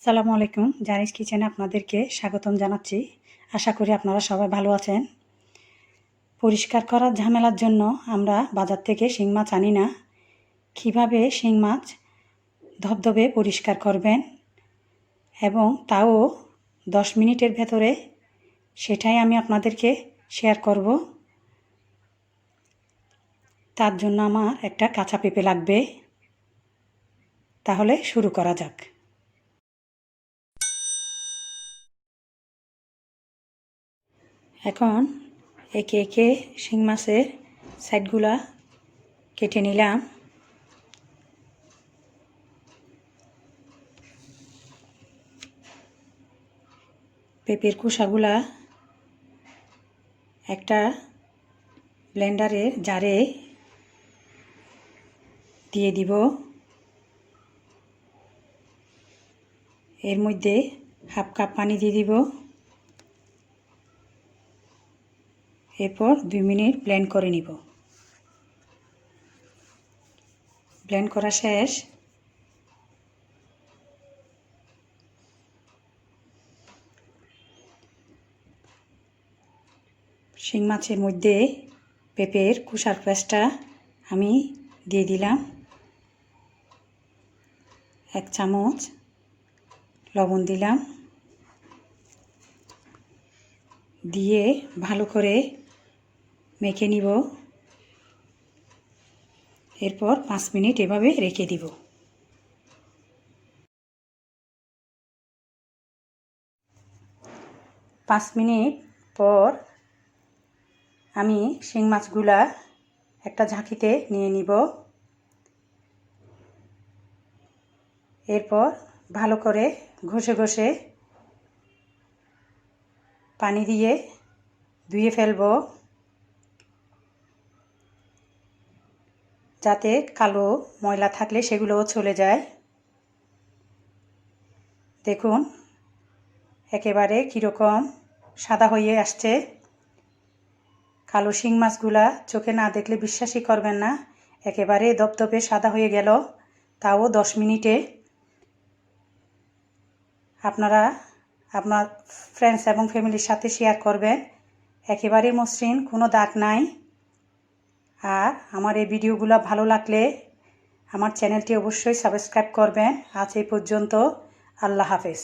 আসসালামু আলাইকুম। জারিস কিচেনে আপনাদেরকে স্বাগতম জানাচ্ছি। আশা করি আপনারা সবাই ভালো আছেন। পরিষ্কার করার ঝামেলার জন্য আমরা বাজার থেকে শিং মাছ আনি না। কীভাবে শিং মাছ ধবধবে পরিষ্কার করবেন এবং তাও 10 মিনিটের ভেতরে, সেটাই আমি আপনাদেরকে শেয়ার করব। তার জন্য আমার একটা কাঁচা পেঁপে লাগবে। তাহলে শুরু করা যাক। এখন একে একে শিং মাছের সাইডগুলা কেটে নিলাম। পেঁপের খোসাগুলা একটা ব্লেন্ডারের জারে দিয়ে দিব। এর মধ্যে হাফ কাপ পানি দিয়ে দিব। এরপর 2 মিনিট ব্লেন্ড করে নিব। ব্লেন্ড করা শেষ। শিং মাছের মধ্যে পেঁপের খোসার পেস্টটা আমি দিয়ে দিলাম। 1 চামচ লবণ দিলাম, দিয়ে ভালো করে মেখে নিব। এরপর 5 মিনিট এভাবে রেখে দিব। পাঁচ মিনিট পর আমি শিং মাছগুলা একটা ঝাঁকিতে নিয়ে নিব। এরপর ভালো করে ঘষে ঘষে পানি দিয়ে ধুয়ে ফেলব, যাতে কালো ময়লা থাকলে সেগুলোও চলে যায়। দেখুন একেবারে কীরকম সাদা হয়ে আসছে। কালো শিং মাছগুলা চোখে না দেখলে বিশ্বাসই করবেন না, একেবারে দপদপে সাদা হয়ে গেল, তাও 10 মিনিটে। আপনারা আপনার ফ্রেন্ডস এবং ফ্যামিলির সাথে শেয়ার করবেন। একেবারে মসৃণ, কোনো দাগ নাই। আর আমার এই ভিডিওগুলো ভালো লাগলে আমার চ্যানেলটি অবশ্যই সাবস্ক্রাইব করবেন। আজ এই পর্যন্ত। আল্লাহ হাফেজ।